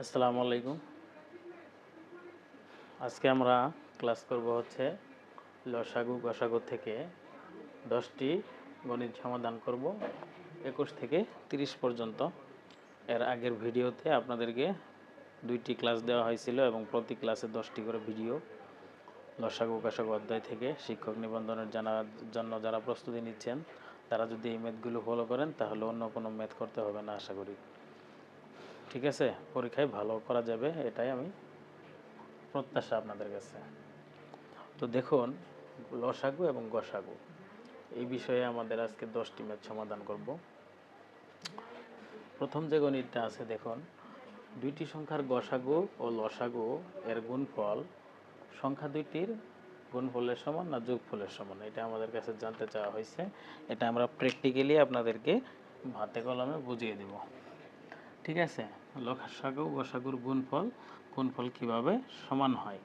আসসালামু আলাইকুম। আজকে আমরা ক্লাস করব হচ্ছে লসাগু গসাগু থেকে 10টি গণিত সমাধান করব 21 থেকে 30 পর্যন্ত। এর আগের ভিডিওতে আপনাদেরকে 2টি ক্লাস দেওয়া হয়েছিল এবং প্রতি ক্লাসে 10টি করে ভিডিও লসাগু গসাগু অধ্যায় থেকে শিক্ষক নিবন্ধনের জানার জন্য যারা প্রস্তুতি নিচ্ছেন তারা যদি এই ম্যাথগুলো ফলো করেন তাহলে অন্য কোনো ম্যাথ করতে হবে না আশা করি। ঠিক আছে, পরীক্ষায় ভালো করা যাবে এটাই আমি প্রত্যাশা আপনাদের কাছে। তো দেখুন, লসাগু এবং গসাগু এই বিষয়ে আমাদের আজকে 10টি ম্যাথ সমাধান করব। প্রথম যে গণিতটা আছে দেখুন, দুইটি সংখ্যার গসাগু ও লসাগু এর গুণফল সংখ্যা দুইটির গুণফলের সমান না যোগফলের সমান, এটা আমাদের কাছে জানতে চাওয়া হয়েছে। এটা আমরা প্র্যাকটিক্যালি আপনাদেরকে হাতে কলমে বুঝিয়ে দেব। ঠিক আছে, লসাগু গসাগুর গুণফল কিভাবে সমান হয়।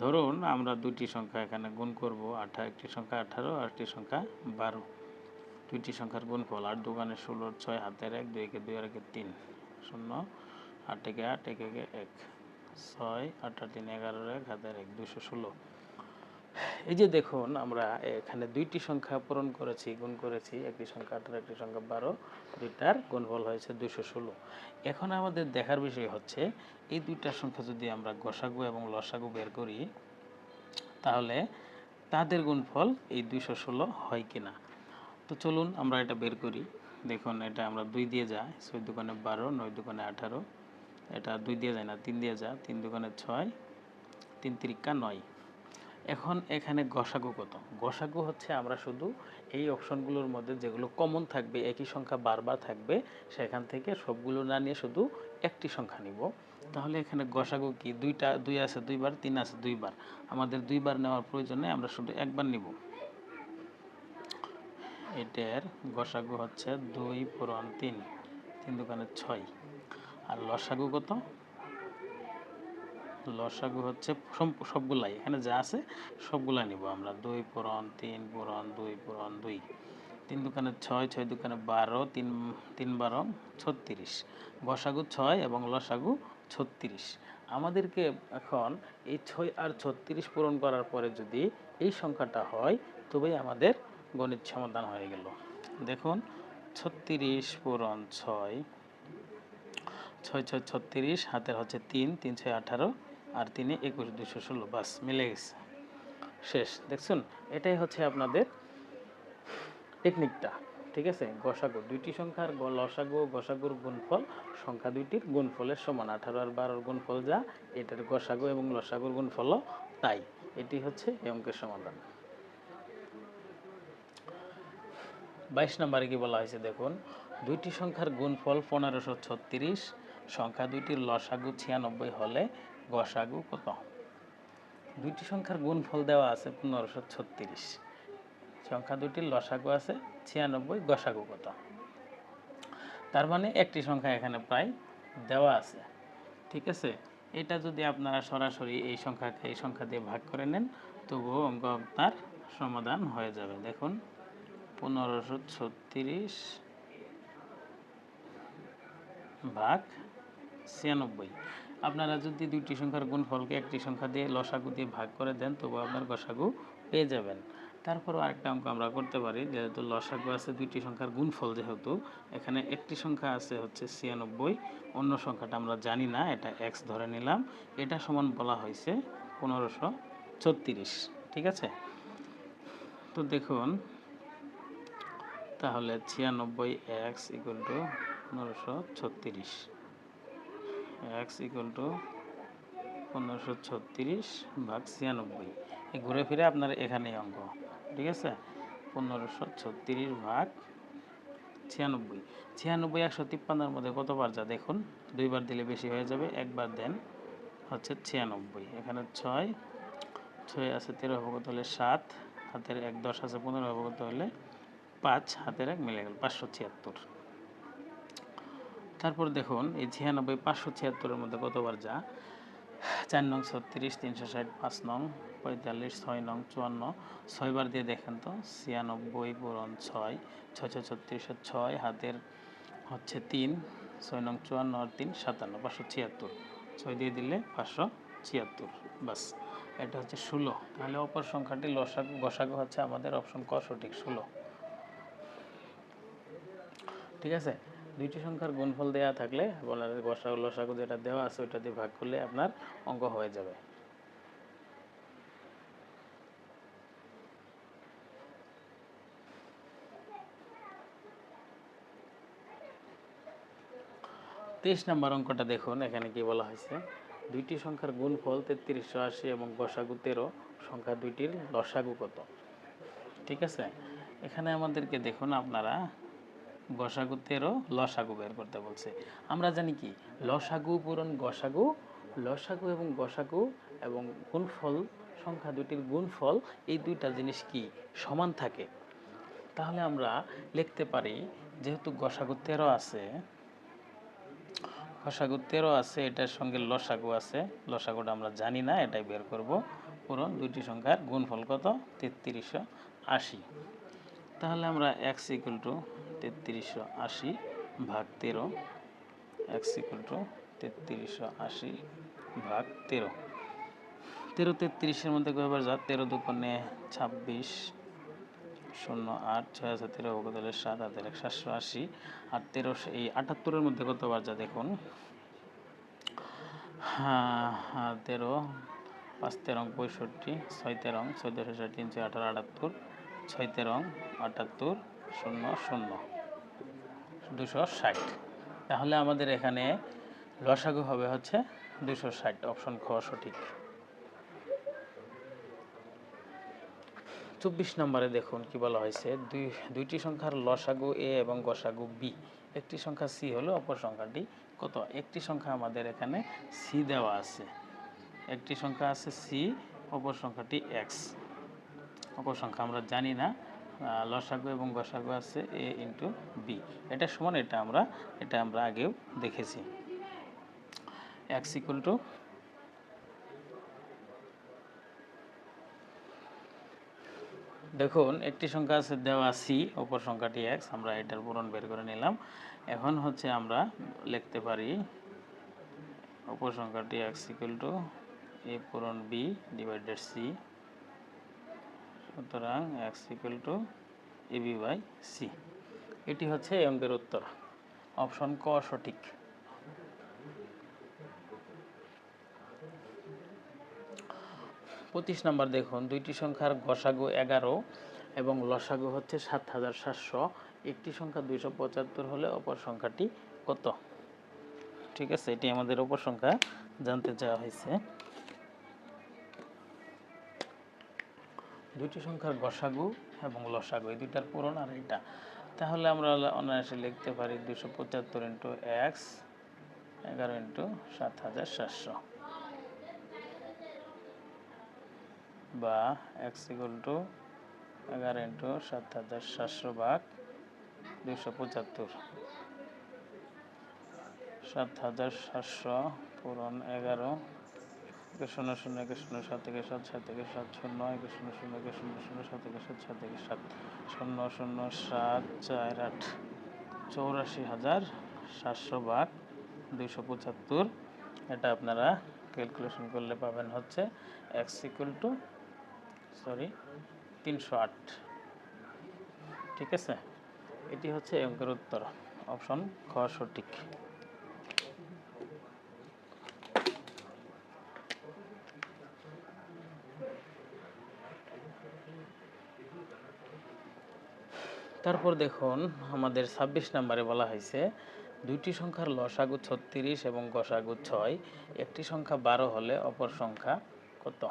ধরুন আমরা দুইটি সংখ্যা এখানে গুণ করব, একটি সংখ্যা 18 আর একটি সংখ্যা 12। দুইটি সংখ্যার গুণফল 8 দুগুণে 16, 6 হাতের 1, 2 কে 2 আর 1 3, 0 8 একে 8, 1 একে 1, 6 8 আর 3 11 1 হাতের 1, 216। এই যে দেখুন, আমরা এখানে দুইটি সংখ্যা পূরণ করেছি, গুণ করেছি, একটি সংখ্যা 18 একটি সংখ্যা 12, দুইটার গুণফল হয়েছে 216। এখন আমাদের দেখার বিষয় হচ্ছে এই দুইটা সংখ্যা যদি আমরা গসাগু এবং লসাগু বের করি তাহলে তাদের গুণফল এই 216 হয় কিনা। তো চলুন আমরা এটা বের করি। দেখুন, এটা আমরা 2 দিয়ে যায়, 6 দুগুণে 12, 9 দুগুণে 18, এটা 2 দিয়ে যায় না, 3 দিয়ে যায়, 3 দুগুণে 6, 3 তিরিকা 9। এখন এখানে গসাগু কত? গসাগু হচ্ছে আমরা শুধু এই অপশনগুলোর মধ্যে যেগুলো কমন থাকবে, একই সংখ্যা বারবার থাকবে, সেখান থেকে সবগুলো না নিয়ে শুধু একটি সংখ্যা নিব। তাহলে এখানে গসাগু কি? 2 আছে 2 বার, 3 আছে 2 বার। আমাদের 2 বার নেওয়ার প্রয়োজনে আমরা শুধু একবার নিব। এটার গসাগু হচ্ছে 2 পূরণ 3, 3 দুগুণে 6। আর লসাগু কত? লসাগু হচ্ছে সবগুলাই, এখানে যা আছে সবগুলাই নিব আমরা। 2 পূরণ 3 পূরণ 2 পূরণ 2, 3 দুগুণে 6, 6 দুগুণে 12, 3 3 12 36। গসাগু 6 এবং লসাগু 36। আমাদেরকে এখন এই 6 আর 36 পূরণ করার পরে যদি এই সংখ্যাটা হয় তবেই আমাদের গণিত সমাধান হয়ে গেল। দেখুন, 36 পূরণ 6, 6 6 36, হাতের হচ্ছে 3, 3 6 18 আর 3 21, 216। বাস, মিলে গেছে, শেষ। দেখছেন, এটাই হচ্ছে আপনাদের টেকনিকটা। ঠিক আছে, গসাগু দুইটি সংখ্যার লসাগু গসাগুর গুণফল সংখ্যা দুইটির গুণফলের সমান। 18 আর 12 গুণফল যা, এটার গসাগু এবং লসাগুর গুণফলও তাই। এটি হচ্ছে এই অঙ্কের সমাধান। 22 নম্বরে কি বলা হয়েছে দেখুন, দুইটি সংখ্যার গুণফল 1536, সংখ্যা দুইটির লসাগু 96 হলে গসাগু কত? দুইটি সংখ্যার গুণফল দেওয়া আছে 1536, সংখ্যা দুইটির লসাগু আছে 96, গসাগু কত? তার মানে একটি সংখ্যা এখানে প্রায় দেওয়া আছে। ঠিক আছে, এটা যদি আপনারা সরাসরি এই সংখ্যাকে এই সংখ্যা দিয়ে ভাগ করে নেন তবুও অঙ্ক আপনার সমাধান হয়ে যাবে। দেখুন, 1536 ভাগ 96। আপনারা যদি দুইটি সংখ্যার গুণফলকে একটি সংখ্যা দিয়ে লসাগু দিয়ে ভাগ করে দেন তবু আপনার গসাগু পেয়ে যাবেন। তারপরও আরেকটা অঙ্ক আমরা করতে পারি, যেহেতু লসাগু আছে দুইটি সংখ্যার গুণফল, যেহেতু এখানে একটি সংখ্যা আছে হচ্ছে 96, অন্য সংখ্যাটা আমরা জানি না, এটা x ধরে নিলাম, এটা সমান বলা হয়েছে 1536। ঠিক আছে, তো দেখুন তাহলে 96x = 1536, x = 1536 ভাগ 96। এই ঘুরে ফিরে আপনার এখানেই অঙ্ক। ঠিক আছে, 1536 ভাগ 96। 96 153-এর মধ্যে কতবার যা দেখুন, 2 বার দিলে বেশি হয়ে যাবে, একবার দেন হচ্ছে 96। এখানে 6 6 আছে 13 হবে কত হলে 7, হাতের 1 10 আছে 15 হবে কত হলে 5, হাতের 1 মিলে গেল 576। তারপর দেখুন এই 96 576-এর মধ্যে কতবার যা, 4 নং 36, 360, 5 নং 45, 6 নং 54, 6 বার দিয়ে দেখেন তো, 96 পূরণ 6, 6 6 36, 6 হাতের হচ্ছে 3, 6 নং 54 আর 3 57, 576, 6 দিয়ে দিলে 576, বাস। এটা হচ্ছে 16। তাহলে অপর সংখ্যাটি লসাগু গসাগু হচ্ছে আমাদের অপশন ক সঠিক, 16। ঠিক আছে, দুইটি সংখ্যার গুণফল দেওয়া থাকলে বলা যায় গসাগু লসাগু যেটা দেওয়া আছে ওইটা দিয়ে ভাগ করলে আপনার অঙ্ক হয়ে যাবে। তেইশ নম্বর অঙ্কটা দেখুন, এখানে কি বলা হয়েছে, দুইটি সংখ্যার গুণফল 3380 এবং গসাগু 13, সংখ্যা দুইটির লসাগু কত? ঠিক আছে, এখানে আমাদেরকে দেখুন আপনারা গসাগু 13 লসাগু বের করতে বলছে। আমরা জানি কি লসাগু পূরণ গসাগু, লসাগু এবং গসাগু এবং গুণফল সংখ্যা দুইটির গুণফল, এই দুইটা জিনিস কি সমান থাকে। তাহলে আমরা লিখতে পারি যেহেতু গসাগু 13 আছে, গসাগু 13 আছে, এটার সঙ্গে লসাগু আছে, লসাগুটা আমরা জানি না, এটাই বের করব। পূরণ দুইটি সংখ্যার গুণফল কত? 3380। তাহলে আমরা x = 3380 ভাগ 13, x = 3380 ভাগ 13। 13 33-এর মধ্যে কয়বার যা? 13 দুগুণে 26, 0 8, 6 আছে 13, বদলে 7 আর 1 780, আর 13 এই 78-এর মধ্যে কতবার যা দেখুন, 13 5 13 65, 6 13 14 3 18 78, 6 13 78, 0 0 260। তাহলে আমাদের এখানে লসাগু হবে হচ্ছে 260, অপশন খ সঠিক। 24 নম্বরে দেখুন কি বলা হয়েছে, দুইটি সংখ্যার লসাগু এ এবং গসাগু বি, একটি সংখ্যা সি হলো অপর সংখ্যাটি কত? একটি সংখ্যা আমাদের এখানে সি দেওয়া আছে, একটি সংখ্যা আছে সি, অপর সংখ্যাটি এক্স। অপর সংখ্যা আমরা জানি না, লসাগু এবং গসাগু আছে এ ইন্টু বি, এটা সমান, এটা আমরা আগেও দেখেছি। এক্স ইকুয়াল টু, দেখুন একটি সংখ্যা আছে দেওয়া সি, অপর সংখ্যাটি এক্স, আমরা এটার পূরণ বের করে নিলাম। এখন হচ্ছে আমরা লিখতে পারি অপর সংখ্যাটি এক্স ইকুয়াল টু এ পূরণ বি ডিভাইডেড সি, সুতরাং x equal to A B by C. এটি হচ্ছে এই অঙ্কের উত্তর, অপশন ক সঠিক। 25 নম্বর দেখুন, দুইটি সংখ্যার গসাগু 11 এবং লসাগু হচ্ছে 7700, একটি সংখ্যা 275 হলে অপর সংখ্যাটি কত? ঠিক আছে, এটি আমাদের অপর সংখ্যা জানতে চাওয়া হয়েছে। দুইটি সংখ্যার গসাগু এবং লসাগু এই দুইটার পূরণ আর এটা, তাহলে আমরা অনায়াসে লিখতে পারি 275 ইন্টু এক্স 11 ইন্টু 7700, বা এক্স ইকুয়াল টু 11 ইন্টু 7700 ভাগ 275, 7700 পূরণ 11, 0 0 1 0 7 1 7 7 1 7 0 1 0 0 1 0 0 7 1 7 7 1 7 0 0 7 4 8, 84,700 ভাগ 275, এটা আপনারা ক্যালকুলেশন করলে পাবেন হচ্ছে এক্স ইকুয়াল টু 308। ঠিক আছে, এটি হচ্ছে অঙ্কের উত্তর, অপশন খ সঠিক। তারপর দেখুন আমাদের 26 নম্বরে বলা হয়েছে, দুইটি সংখ্যার লসাগু 36 এবং গসাগু 6, একটি সংখ্যা 12 হলে অপর সংখ্যা কত?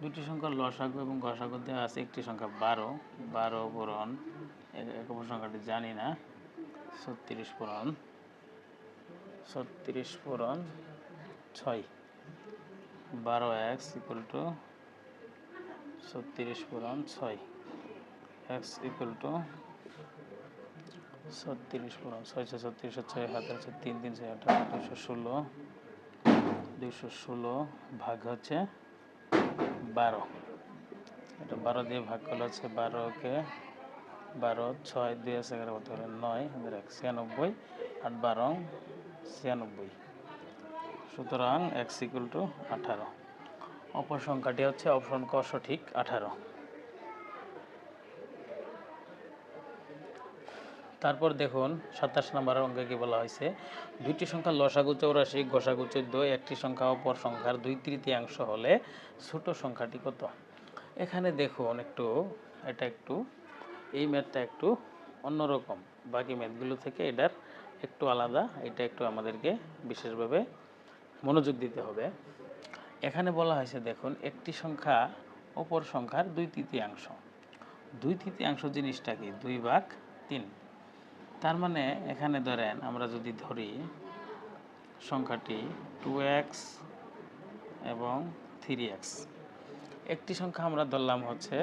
দুইটি সংখ্যার লসাগু এবং গসাগু দেওয়া আছে, একটি সংখ্যা 12 পূরণ অপর সংখ্যাটি জানি না, 36 পূরণ 6, 12x ইকুয়াল টু 36 পূরণ 6, x ইকুয়াল টু 36 পূরণ 6 36 6 হাতে আছে 3 3 6 18, 216 ভাগ হচ্ছে 12, এটা 12 দিয়ে ভাগ করলে হচ্ছে 12 কে 12 6 2 আছে 11 কত হলো 9 আমাদের 96 8 12 96। সুতরাং x ইকুয়াল টু 18। অপর সংখ্যাটি হচ্ছে অপশন ক সঠিক 18। তারপর দেখুন 27 নম্বর অঙ্কে কি বলা হয়েছে, দুইটি সংখ্যা লসাগু 84 গসাগু 14, একটি সংখ্যা অপর সংখ্যার 2/3 হলে ছোট সংখ্যাটি কত। এখানে দেখুন একটু এই ম্যাথটা একটু অন্যরকম, বাকি ম্যাথগুলো থেকে এটার একটু আলাদা, এটা একটু আমাদেরকে বিশেষভাবে মনোযোগ দিতে হবে। এখানে বলা হয়েছে দেখুন একটি সংখ্যা অপর সংখ্যার 2/3। 2/3 জিনিসটা কি 2/3। তার মানে এখানে ধরেন আমরা যদি ধরি সংখ্যাটি 2x এবং 3x, একটি সংখ্যা আমরা ধরলাম হচ্ছে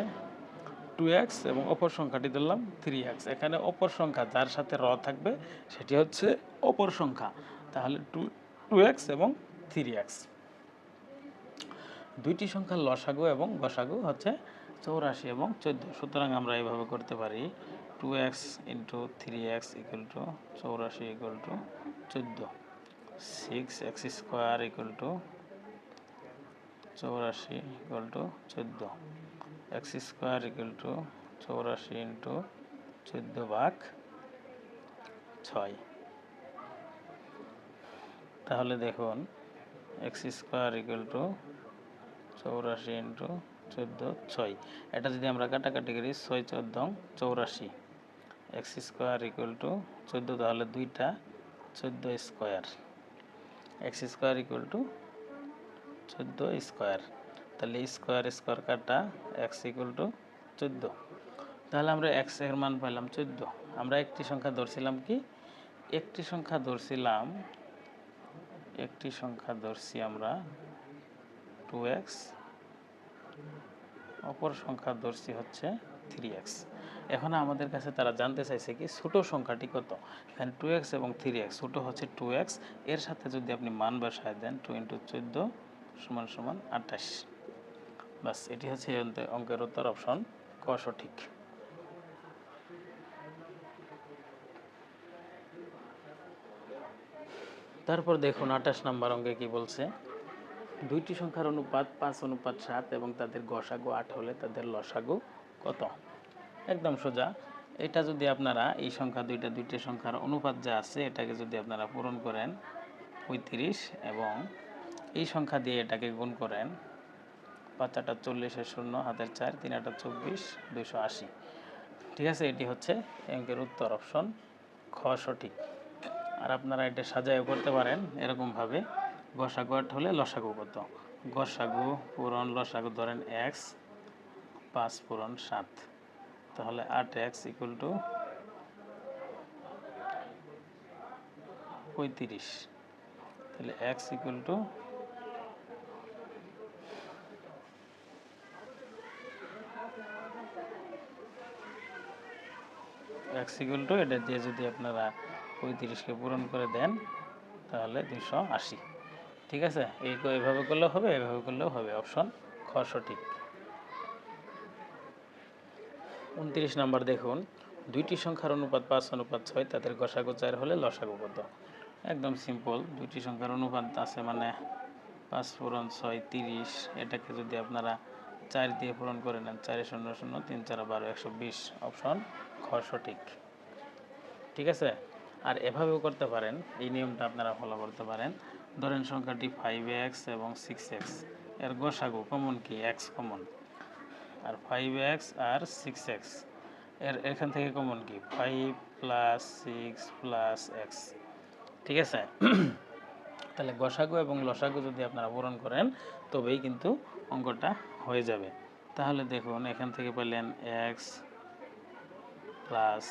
2x এবং অপর সংখ্যাটি ধরলাম 3x। এখানে অপর সংখ্যা যার সাথে র থাকবে সেটি হচ্ছে অপর সংখ্যা, তাহলে 2x এবং 3x। দুইটি সংখ্যার লসাগু এবং গসাগু হচ্ছে 84 এবং 14। সুতরাং আমরা এইভাবে করতে পারি 2x into 3x equal to 84 equal to 14, 6x square equal to 84 equal to 14, x square equal to 84 into 14/6। তাহলে দেখুন x square equal to 84 into 14 6। এটা যদি আমরা কাটাকাটি করি 6 14 84, এক্স স্কোয়ার ইকুয়াল টু 14, তাহলে 2টা 14 square, x square equal to 14 square, তাহলে স্কোয়ার স্কোয়ার কাটা এক্স ইকুয়াল টু 14। তাহলে আমরা এক্স এর মান পেলাম 14। আমরা একটি সংখ্যা ধরছিলাম কি, একটি সংখ্যা ধরছি আমরা 2x, অপর সংখ্যা ধরছি হচ্ছে 3x। এখন আমাদের কাছে তারা জানতে চাইছে কি ছোট সংখ্যাটি কত। এখানে 2x এবং 3x, ছোট হচ্ছে 2x, এর সাথে যদি আপনি মান বসায় দেন 2 ইন্টু 14 সমান সমান 28। বাস, এটি হচ্ছে অঙ্কের উত্তর, অপশন ক সঠিক। তারপর দেখুন 28 নম্বর অঙ্কে কি বলছে, দুইটি সংখ্যার অনুপাত 5:7 এবং তাদের গসাগু 8 হলে তাদের লসাগু কত। একদম সোজা। এটা যদি আপনারা এই সংখ্যা দুইটি সংখ্যার অনুপাত যা আছে এটাকে যদি আপনারা পূরণ করেন 35 এবং এই সংখ্যা দিয়ে এটাকে গুণ করেন 5 8 40 0 হাতের 4 3 8 24 280। ঠিক আছে, এটি হচ্ছে অঙ্কের উত্তর, অপশন খ সঠিক। আর আপনারা এটা সাজায়ও করতে পারেন এরকমভাবে, গসাগু 8 হলে লসাগু কত। গসাগু পূরণ লসাগু ধরেন x, 5 পূরণ 7, তাহলে 8x ইকুয়াল টু 35। তাহলে x ইকুয়াল টু এটা দিয়ে যদি আপনারা 35কে পূরণ করে দেন তাহলে 280। ঠিক আছে, এইভাবে করলেও হবে, এইভাবে করলেও হবে, অপশন খ সঠিক। 29 নাম্বার দেখুন, দুইটি সংখ্যার অনুপাত 5:6, তাদের গসাগু 4 হলে লসাগু কত। একদম সিম্পল, দুইটি সংখ্যার অনুপাত আছে মানে 5 পূরণ 6 30, এটাকে যদি আপনারা 4 দিয়ে পূরণ করে নেন 4 0 0 3 4 12 120, অপশন খ সঠিক। ঠিক আছে, আর এভাবেও করতে পারেন, এই নিয়মটা আপনারা ফলো করতে পারেন। ধরেন সংখ্যাটি 5x এবং 6x, এর গসাগু কমন কি x কমন, আর 5x আর 6x এখান থেকে কমন কি 5 + 6 + x। ঠিক আছে, তাহলে গসাগু এবং লসাগু যদি আপনারা পূরণ করেন তবেই কিন্তু অঙ্কটা হয়ে যাবে। তাহলে দেখুন এখান থেকে পেলেন x প্লাস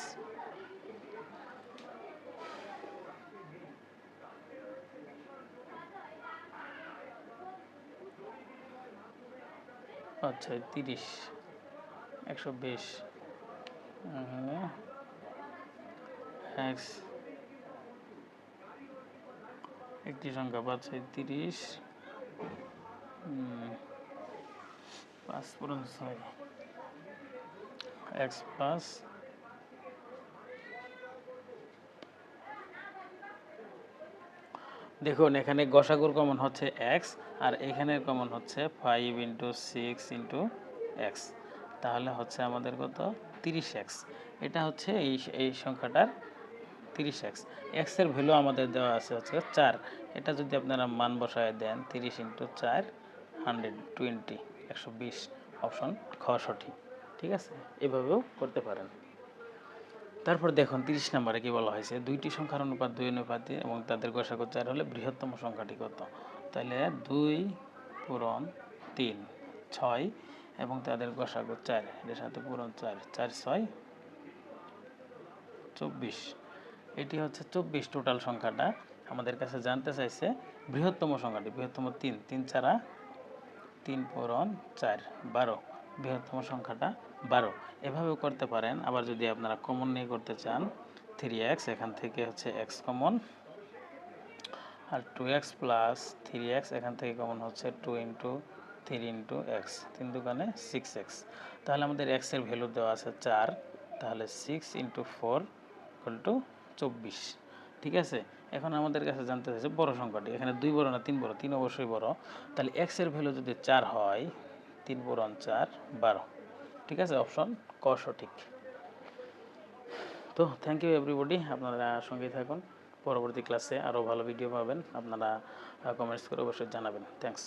আচ্ছা 30 120 x, একটি সংখ্যা 5 30 5 পূরণ 6 x প্লাস দেখুন এখানে গসাগুর কমন হচ্ছে এক্স, আর এখানের কমন হচ্ছে 5 ইন্টু 6 ইন্টু এক্স, তাহলে হচ্ছে আমাদের কত 30x। এটা হচ্ছে এই সংখ্যাটার 30x। এক্সের ভ্যালু আমাদের দেওয়া আছে হচ্ছে 4। এটা যদি আপনারা মান বসায় দেন 30 ইন্টু 4 120, 120, অপশন খ সঠিক। ঠিক আছে, এভাবেও করতে পারেন। তারপর দেখুন 30 নম্বরে কি বলা হয়েছে, দুইটি সংখ্যার অনুপাত 2 অনুপাতে এবং তাদের গসাগু 4 হলে বৃহত্তম সংখ্যাটি কত। তাহলে 2 পূরণ 3 6 এবং তাদের গসাগু 4, এর সাথে পূরণ 4 4 6 24। এটি হচ্ছে 24 টোটাল সংখ্যাটা। আমাদের কাছে জানতে চাইছে বৃহত্তম সংখ্যাটি, বৃহত্তম 3 3 ছাড়া 3 পূরণ 4 12, বৃহত্তম সংখ্যাটা 12। এভাবেও করতে পারেন। আবার যদি আপনারা কমন নিয়ে করতে চান 3x, এখান থেকে হচ্ছে x কমন, আর 2x প্লাস 3x, এখান থেকে কমন হচ্ছে 2 ইন্টু 3 ইন্টু এক্স, 3 দুগুণে 6x। তাহলে আমাদের x এর ভ্যালু দেওয়া আছে 4, তাহলে 6 ইন্টু 4 ইকুয়াল টু 24। ঠিক আছে, এখন আমাদের কাছে জানতে চাইছে বড় সংখ্যাটি। এখানে 2 বড় না 3 বড়, 3 অবশ্যই বড়। তাহলে x এর ভ্যালু যদি 4 হয়, 3 পূরণ 4 12। ঠিক আছে, অপশন ক সঠিক। তো থ্যাংক ইউ এভরিবডি, আপনারা সঙ্গেই থাকুন। পরবর্তী ক্লাসে আরও ভালো ভিডিও পাবেন। আপনারা কমেন্টস করে অবশ্যই জানাবেন। থ্যাংকস।